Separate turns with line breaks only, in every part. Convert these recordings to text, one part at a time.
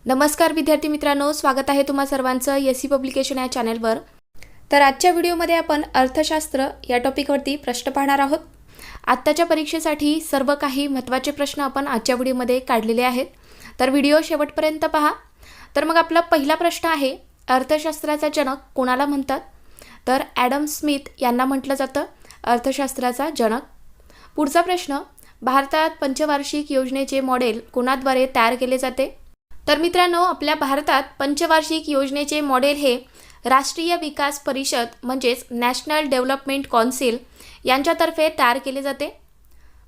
नमस्कार विद्यार्थी मित्रांनो, स्वागत आहे तुम्हा सर्वांचं एस सी पब्लिकेशन या चॅनलवर। तर आजच्या व्हिडिओमध्ये आपण अर्थशास्त्र या टॉपिकवरती प्रश्न पाहणार आहोत। आत्ताच्या परीक्षेसाठी सर्व काही महत्त्वाचे प्रश्न आपण आजच्या व्हिडिओमध्ये काढलेले आहेत, तर व्हिडिओ शेवटपर्यंत पहा। तर मग आपला पहिला प्रश्न आहे, अर्थशास्त्राचा जनक कोणाला म्हणतात? तर ॲडम स्मिथ यांना म्हटलं जातं अर्थशास्त्राचा जनक। पुढचा प्रश्न, भारतात पंचवार्षिक योजनेचे मॉडेल कोणाद्वारे तयार केले जाते? तर मित्रांनो, आपल्या भारतात पंचवार्षिक योजनेचे मॉडेल हे राष्ट्रीय विकास परिषद म्हणजेच नॅशनल डेव्हलपमेंट कौन्सिल यांच्यातर्फे तयार केले जाते।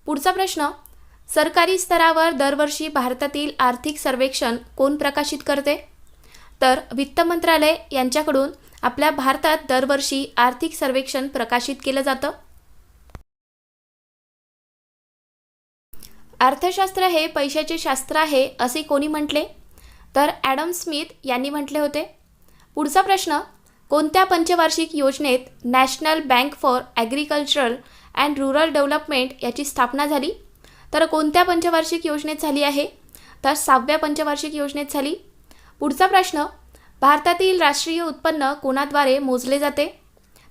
पुढचा प्रश्न, सरकारी स्तरावर दरवर्षी भारतातील आर्थिक सर्वेक्षण कोण प्रकाशित करते? तर वित्त मंत्रालय यांच्याकडून आपल्या भारतात दरवर्षी आर्थिक सर्वेक्षण प्रकाशित केलं जातं। अर्थशास्त्र हे पैशाचे शास्त्र आहे असे कोणी म्हटले? तर ॲडम स्मिथ यांनी म्हटले होते। पुढचा प्रश्न, कोणत्या पंचवार्षिक योजनेत national bank for agricultural and rural development याची स्थापना झाली? तर कोणत्या पंचवार्षिक योजनेत झाली आहे? तर 6व्या पंचवार्षिक योजनेत झाली। पुढचा प्रश्न, भारतातील राष्ट्रीय उत्पन्न कोणाद्वारे मोजले जाते?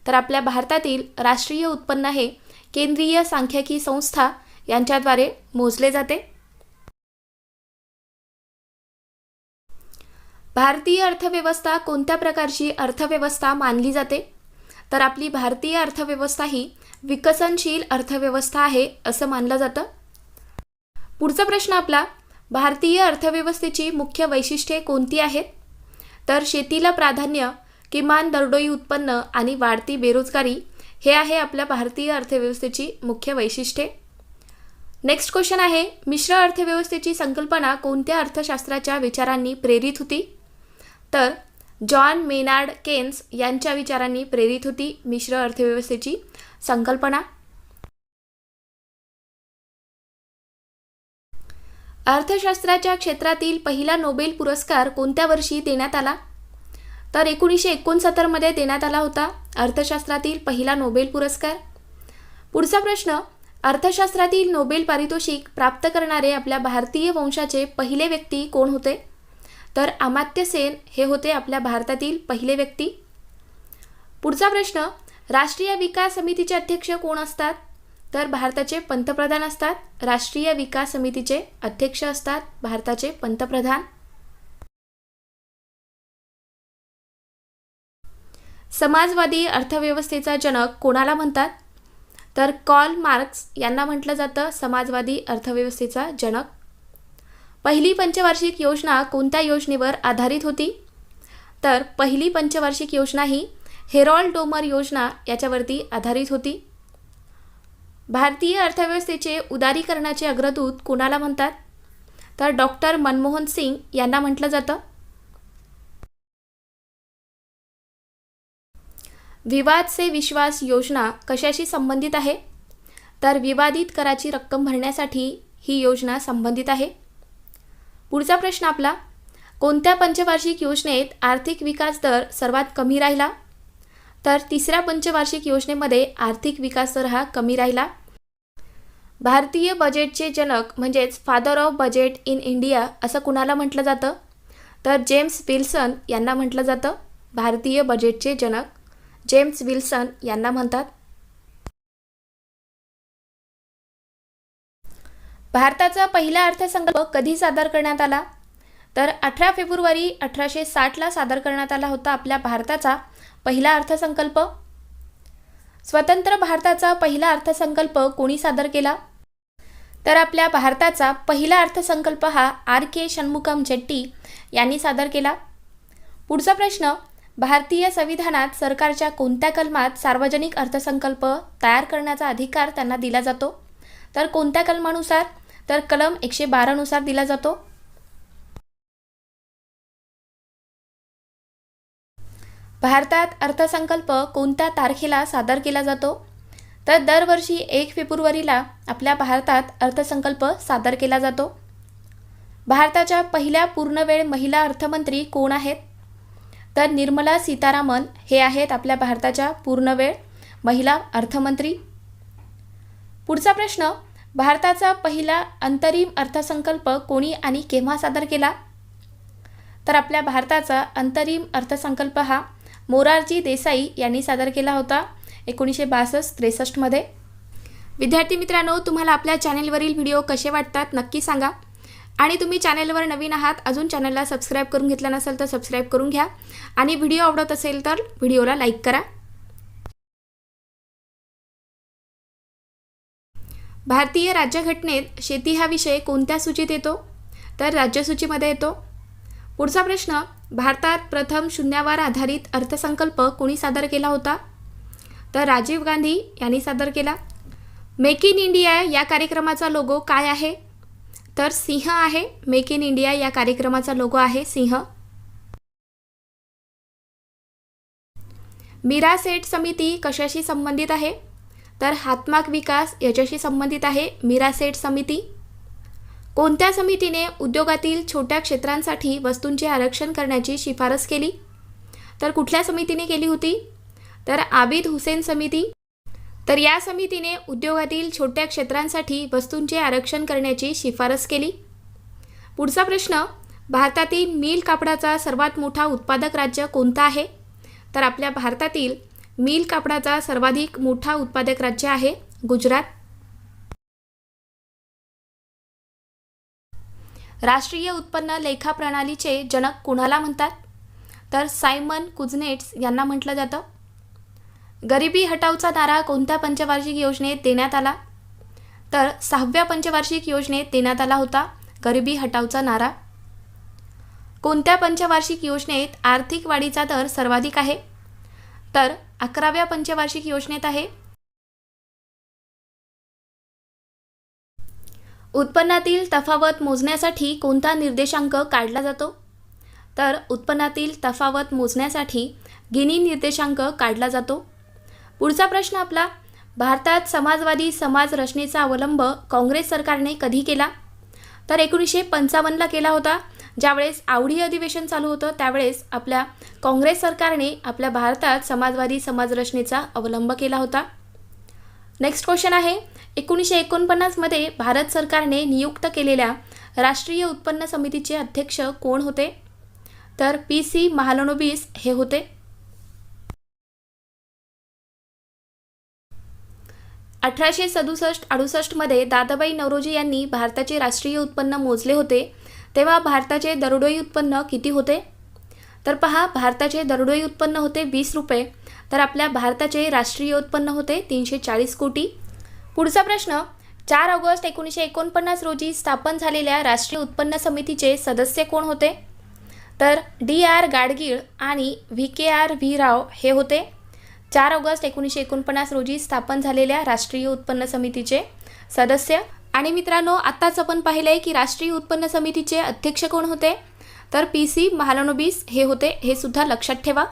तर आपल्या भारतातील राष्ट्रीय उत्पन्न हे केंद्रीय सांख्यिकी संस्था यांच्याद्वारे मोजले जाते। भारतीय अर्थव्यवस्था कोणत्या प्रकारची अर्थव्यवस्था मानली जाते? तर आपली भारतीय अर्थव्यवस्था ही विकसनशील अर्थव्यवस्था आहे असं मानलं जातं। पुढचा प्रश्न आपला, भारतीय अर्थव्यवस्थेची मुख्य वैशिष्ट्ये कोणती आहेत? तर शेतीला प्राधान्य, किमान दरडोई उत्पन्न आणि वाढती बेरोजगारी हे आहे आपल्या भारतीय अर्थव्यवस्थेची मुख्य वैशिष्ट्ये। नेक्स्ट क्वेश्चन आहे, मिश्र अर्थव्यवस्थेची संकल्पना कोणत्या अर्थशास्त्राच्या विचारांनी प्रेरित होती? तर जॉन मेनार्ड केन्स यांच्या विचारांनी प्रेरित होती मिश्र अर्थव्यवस्थेची संकल्पना। अर्थशास्त्राच्या क्षेत्रातील पहिला नोबेल पुरस्कार कोणत्या वर्षी देण्यात आला? तर 1969 मध्ये देण्यात आला होता अर्थशास्त्रातील पहिला नोबेल पुरस्कार। पुढचा प्रश्न, अर्थशास्त्रातील नोबेल पारितोषिक प्राप्त करणारे आपल्या भारतीय वंशाचे पहिले व्यक्ती कोण होते? तर अमात्य सेन हे होते आपल्या भारतातील पहिले व्यक्ती। पुढचा प्रश्न, राष्ट्रीय विकास समितीचे अध्यक्ष कोण असतात? तर भारताचे पंतप्रधान असतात। राष्ट्रीय विकास समितीचे अध्यक्ष असतात भारताचे पंतप्रधान। समाजवादी अर्थव्यवस्थेचा जनक कोणाला म्हणतात? तर कार्ल मार्क्स यांना म्हटलं जातं समाजवादी अर्थव्यवस्थेचा जनक। पहिली पंचवार्षिक योजना कोणत्या योजनेवर आधारित होती? तर पहिली पंचवार्षिक योजना ही हेरॉल्ड डोमर योजना याच्यावरती आधारित होती। भारतीय अर्थव्यवस्थेचे उदारीकरणाचे अग्रदूत कोणाला म्हणतात? तर डॉक्टर मनमोहन सिंग यांना म्हटलं जातं। विवाद से विश्वास योजना कशाशी संबंधित आहे? तर विवादित कराची रक्कम भरण्यासाठी ही योजना संबंधित आहे। पुढचा प्रश्न आपला, कोणत्या पंचवार्षिक योजनेत आर्थिक विकास दर सर्वात कमी राहिला? तर तिसऱ्या पंचवार्षिक योजनेमध्ये आर्थिक विकास दर हा कमी राहिला। भारतीय बजेटचे जनक म्हणजेच father of budget in India असं कुणाला म्हटलं जातं? तर जेम्स विल्सन यांना म्हटलं जातं भारतीय बजेटचे जनक। जेम्स विल्सन यांना म्हणतात। भारताचा पहिला अर्थसंकल्प कधी सादर करण्यात आला? तर 18 फेब्रुवारी 1860ला सादर करण्यात आला होता आपल्या भारताचा पहिला अर्थसंकल्प। स्वतंत्र भारताचा पहिला अर्थसंकल्प कोणी सादर केला? तर आपल्या भारताचा पहिला अर्थसंकल्प हा RK षण्मुगम जेट्टी यांनी सादर केला। पुढचा प्रश्न, भारतीय संविधानात सरकारच्या कोणत्या कलमात सार्वजनिक अर्थसंकल्प तयार करण्याचा अधिकार त्यांना दिला जातो? तर कोणत्या कलमानुसार? तर कलम 112 नुसार दिला जातो। भारतात अर्थसंकल्प कोणत्या तारखेला सादर केला जातो? तर दरवर्षी 1 फेब्रुवारीला आपल्या भारतात अर्थसंकल्प सादर केला जातो। भारताच्या पहिल्या पूर्णवेळ महिला अर्थमंत्री कोण आहेत? तर निर्मला सीतारामन हे आहेत आपल्या भारताच्या पूर्णवेळ महिला अर्थमंत्री। पुढचा प्रश्न, भारताचा पहिला अंतरिम अर्थसंकल्प कोणी आणि केव्हा सादर केला? तर आपल्या भारताचा अंतरिम अर्थसंकल्प हा मोरारजी देसाई यांनी सादर केला होता 1962-63 मध्ये. विद्यार्थी मित्रांनो, तुम्हाला आपल्या चॅनेलवरील व्हिडिओ कसे वाटतात नक्की सांगा. आणि तुम्ही चॅनेलवर नवीन आहात, अजून चॅनलला सबस्क्राईब करून घेतला नसेल तर सबस्क्राईब करून घ्या. आणि व्हिडिओ आवडत असेल तर व्हिडिओला लाईक करा. भारतीय राज्यघटनेत शेती हा विषय कोणत्या सूचीत येतो? तर राज्यसूचीमध्ये येतो. पुढचा प्रश्न, भारतात प्रथम शून्यावर आधारित अर्थसंकल्प कोणी सादर केला होता? तर राजीव गांधी यांनी सादर केला. मेक इन इंडिया या कार्यक्रमाचा लोगो काय आहे? तर सिंह आहे. मेक इन इंडिया या कार्यक्रमाचा लोगो आहे सिंह. मीरा सेठ समिती कशाशी संबंधित आहे? तर हातमाग विकास याच्याशी संबंधित आहे मीरा सेठ समिती. कोणत्या समितीने उद्योगातील छोट्या क्षेत्रांसाठी वस्तूंचे आरक्षण करण्याची शिफारस केली? तर कुठल्या समितीने केली होती? तर आबिद हुसेन समिती. तर या समितीने उद्योगातील छोट्या क्षेत्रांसाठी वस्तूंचे आरक्षण करण्याची शिफारस केली. पुढचा प्रश्न, भारतातील मिल कापडाचा सर्वात मोठा उत्पादक राज्य कोणता आहे? तर आपल्या भारतातील मिल कापडाचा सर्वाधिक मोठा उत्पादक राज्य आहे गुजरात. राष्ट्रीय उत्पन्न लेखा प्रणालीचे जनक कुणाला म्हणतात? तर सायमन कुझनेट्स यांना म्हटलं जातं. गरिबी हटावचा नारा कोणत्या पंचवार्षिक योजनेत देण्यात आला? तर 6व्या पंचवार्षिक योजनेत देण्यात आला होता गरिबी हटावचा नारा. कोणत्या पंचवार्षिक योजनेत आर्थिक वाढीचा दर सर्वाधिक आहे? तर 11व्या पंचवार्षिक योजनेत आहे. उत्पन्नातील तफावत मोजण्यासाठी कोणता निर्देशांक काढला जातो? तर उत्पन्नातील तफावत मोजण्यासाठी गिनी निर्देशांक काढला जातो. पुढचा प्रश्न आपला, भारतात समाजवादी समाज रचनेचा अवलंब काँग्रेस सरकारने कधी केला? तर 1955ला केला होता. ज्यावेळेस आवडी अधिवेशन चालू होतं त्यावेळेस आपल्या काँग्रेस सरकारने आपल्या भारतात समाजवादी समाज रचनेचा अवलंब केला होता. नेक्स्ट क्वेश्चन आहे, 1949मध्ये भारत सरकारने नियुक्त केलेल्या राष्ट्रीय उत्पन्न समितीचे अध्यक्ष कोण होते? तर PC महालनोबिस हे होते. – 1867-68 मध्ये दादाबाई नौरोजी यांनी भारताचे राष्ट्रीय उत्पन्न मोजले होते तेव्हा भारताचे दरडोई उत्पन्न किती होते? तर पहा, भारताचे दरडोई उत्पन्न होते 20 रुपये, तर आपल्या भारताचे राष्ट्रीय उत्पन्न होते 340 कोटी. पुढचा प्रश्न, 4 ऑगस्ट 1949 रोजी स्थापन झालेल्या राष्ट्रीय उत्पन्न समितीचे सदस्य कोण होते? तर DR गाडगीळ आणि VKR व्ही राव हे होते. 4 ऑगस्ट 1949 रोजी स्थापन झालेल्या राष्ट्रीय उत्पन्न समितीचे सदस्य. आणि मित्रांनो, आत्ताच आपण पाहिलंय की राष्ट्रीय उत्पन्न समितीचे अध्यक्ष कोण होते? तर PC महालनोबिस हे होते. हे सुद्धा लक्षात ठेवा.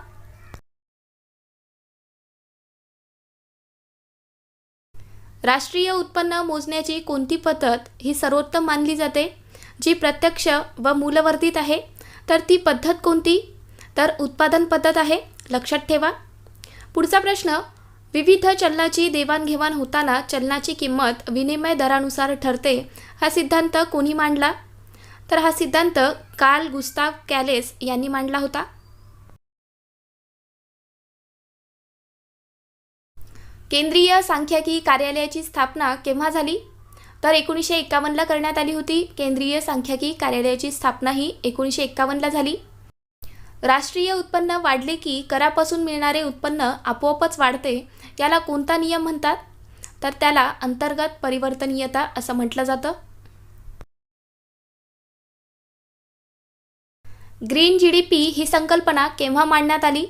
राष्ट्रीय उत्पन्न मोजण्याची कोणती पद्धत ही सर्वोत्तम मानली जाते, जी प्रत्यक्ष व मूलवर्धित आहे? तर ती पद्धत कोणती? तर उत्पादन पद्धत आहे. लक्षात ठेवा. पुढचा प्रश्न, विविध चलनाची देवाणघेवाण होताना चलनाची किंमत विनिमय दरानुसार ठरते हा सिद्धांत कोणी मांडला? तर हा सिद्धांत कार्ल गुस्ताव कॅलेस यांनी मांडला होता. केंद्रीय सांख्यिकी कार्यालयाची स्थापना केव्हा झाली? तर 1951ला करण्यात आली होती. केंद्रीय सांख्यिकी कार्यालयाची स्थापना ही 1951ला झाली. राष्ट्रीय उत्पन्न वाढले की करापासून मिळणारे उत्पन्न आपोआपच वाढते, याला कोणता नियम म्हणतात? तर त्याला अंतर्गत परिवर्तनीयता असं म्हटलं जातं. ग्रीन GDP ही संकल्पना केव्हा मांडण्यात आली?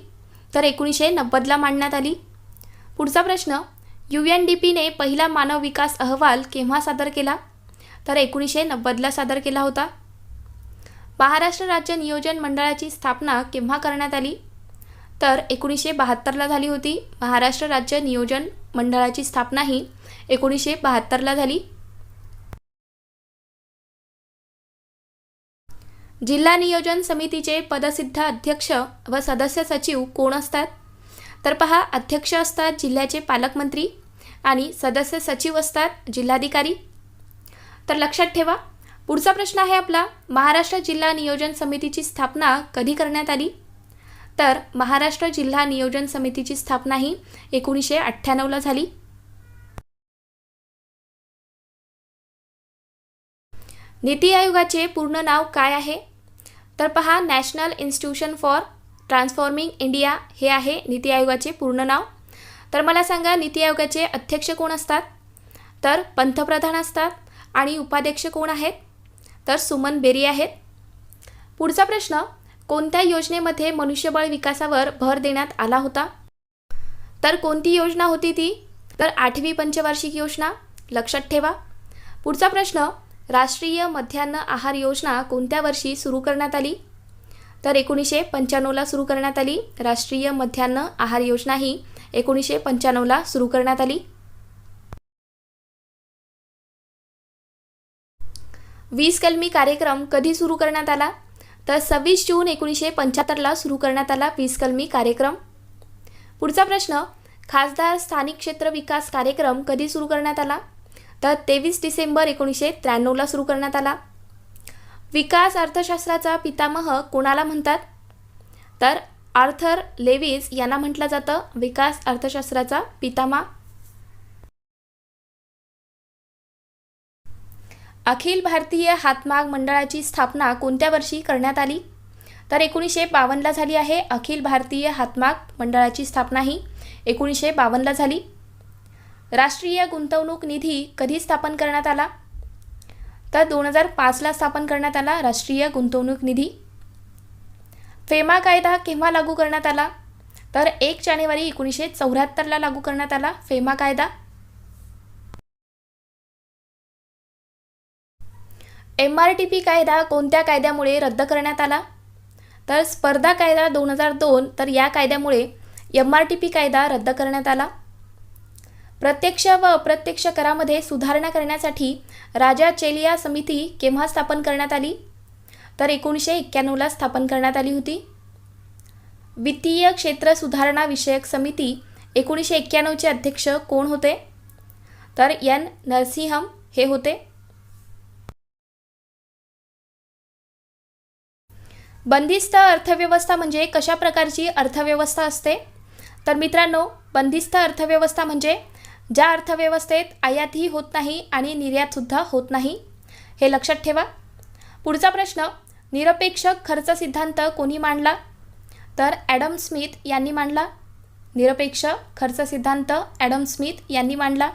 तर 1990ला मांडण्यात आली. पुढचा प्रश्न, UNDPने पहिला मानव विकास अहवाल केव्हा सादर केला? तर 1990ला सादर केला होता. महाराष्ट्र राज्य नियोजन मंडळाची स्थापना केव्हा करण्यात आली? तर 1972ला झाली होती. महाराष्ट्र राज्य नियोजन मंडळाची स्थापना ही 1972ला झाली. जिल्हा नियोजन समितीचे पदसिद्ध अध्यक्ष व सदस्य सचिव कोण असतात? तर पहा, अध्यक्ष असतात जिल्ह्याचे पालकमंत्री आणि सदस्य सचिव असतात जिल्हाधिकारी. तर लक्षात ठेवा. पुढचा प्रश्न आहे आपला, महाराष्ट्र जिल्हा नियोजन समितीची स्थापना कधी करण्यात आली? तर महाराष्ट्र जिल्हा नियोजन समितीची स्थापना ही 1998ला झाली. नीती आयोगाचे पूर्ण नाव काय आहे? तर पहा, national institution for transforming India हे आहे नीती आयोगाचे पूर्ण नाव. तर मला सांगा, नीती आयोगाचे अध्यक्ष कोण असतात? तर पंतप्रधान असतात. आणि उपाध्यक्ष कोण आहेत? तर सुमन बेरी आहेत. पुढचा प्रश्न, कोणत्या योजनेमध्ये मनुष्यबळ विकासावर भर देण्यात आला होता? तर कोणती योजना होती ती? तर 8वी पंचवार्षिक योजना. लक्षात ठेवा. पुढचा प्रश्न, राष्ट्रीय मध्यान्ह आहार योजना कोणत्या वर्षी सुरू करण्यात आली? तर 1995ला सुरू करण्यात आली. राष्ट्रीय मध्यान्ह आहार योजना ही 1995ला सुरू करण्यात आली. 20 कलमी कार्यक्रम कधी सुरू करण्यात आला? तर 26 जून 1975ला सुरू करण्यात आला 20 कलमी कार्यक्रम. पुढचा प्रश्न, खासदार स्थानिक क्षेत्र विकास कार्यक्रम कधी सुरू करण्यात आला? तर 23 डिसेंबर 1993ला सुरू करण्यात आला. विकास अर्थशास्त्राचा पितामह कोणाला म्हणतात? तर आर्थर लेविस यांना म्हटलं जातं विकास अर्थशास्त्राचा पितामह. अखिल भारतीय हातमाग मंडळाची स्थापना कोणत्या वर्षी करण्यात आली? तर 1952ला झाली आहे. अखिल भारतीय हातमाग मंडळाची स्थापना ही 1952ला झाली. राष्ट्रीय गुंतवणूक निधी कधी स्थापन करण्यात आला? तर 2005ला स्थापन करण्यात आला राष्ट्रीय गुंतवणूक निधी. फेमा कायदा केव्हा लागू करण्यात आला? तर 1 जानेवारी 1974ला लागू करण्यात आला फेमा कायदा. MRTP कायदा कोणत्या कायद्यामुळे रद्द करण्यात आला? तर स्पर्धा कायदा 2002. तर या कायद्यामुळे MRTP कायदा रद्द करण्यात आला. प्रत्यक्ष व अप्रत्यक्ष करामध्ये सुधारणा करण्यासाठी राजा चेलिया समिती केव्हा स्थापन करण्यात आली? तर 1991ला स्थापन करण्यात आली होती. वित्तीय क्षेत्र सुधारणा विषयक समिती 1991चे अध्यक्ष कोण होते? तर N. नरसिंहम हे होते. बंदिस्त अर्थव्यवस्था म्हणजे कशा प्रकारची अर्थव्यवस्था असते? तर मित्रांनो, बंदिस्त अर्थव्यवस्था म्हणजे ज्या अर्थव्यवस्थेत आयातही होत नाही आणि निर्यातसुद्धा होत नाही. हे लक्षात ठेवा. पुढचा प्रश्न, निरपेक्ष खर्च सिद्धांत कोणी मांडला? तर ॲडम स्मिथ यांनी मांडला. निरपेक्ष खर्च सिद्धांत ॲडम स्मिथ यांनी मांडला.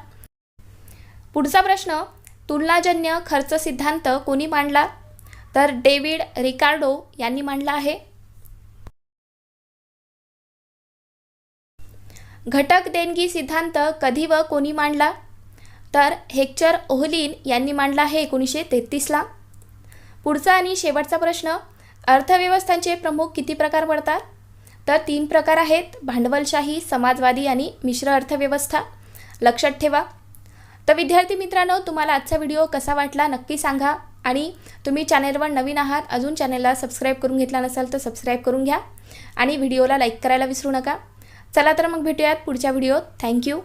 पुढचा प्रश्न, तुलनाजन्य खर्च सिद्धांत कोणी मांडला? तर डेव्हिड रिकार्डो यांनी मांडला आहे. घटक देणगी सिद्धांत कधी व कोणी मांडला? तर हेक्टर ओहलीन यांनी मांडला आहे 1933ला. पुढचा आणि शेवटचा प्रश्न, अर्थव्यवस्थांचे प्रमुख किती प्रकार पडतात? तर 3 प्रकार आहेत, भांडवलशाही, समाजवादी आणि मिश्र अर्थव्यवस्था. लक्षात ठेवा. तर विद्यार्थी मित्रांनो, तुम्हाला आजचा व्हिडिओ कसा वाटला नक्की सांगा. आणि तुम्ही चॅनेलवर नवीन आहात, अजून चॅनेलला सबस्क्राईब करून घेतला नसाल तर सबस्क्राईब करून घ्या आणि व्हिडिओला लाईक करायला विसरू नका. चला तर मग भेटूयात पुढच्या व्हिडिओत. थँक्यू.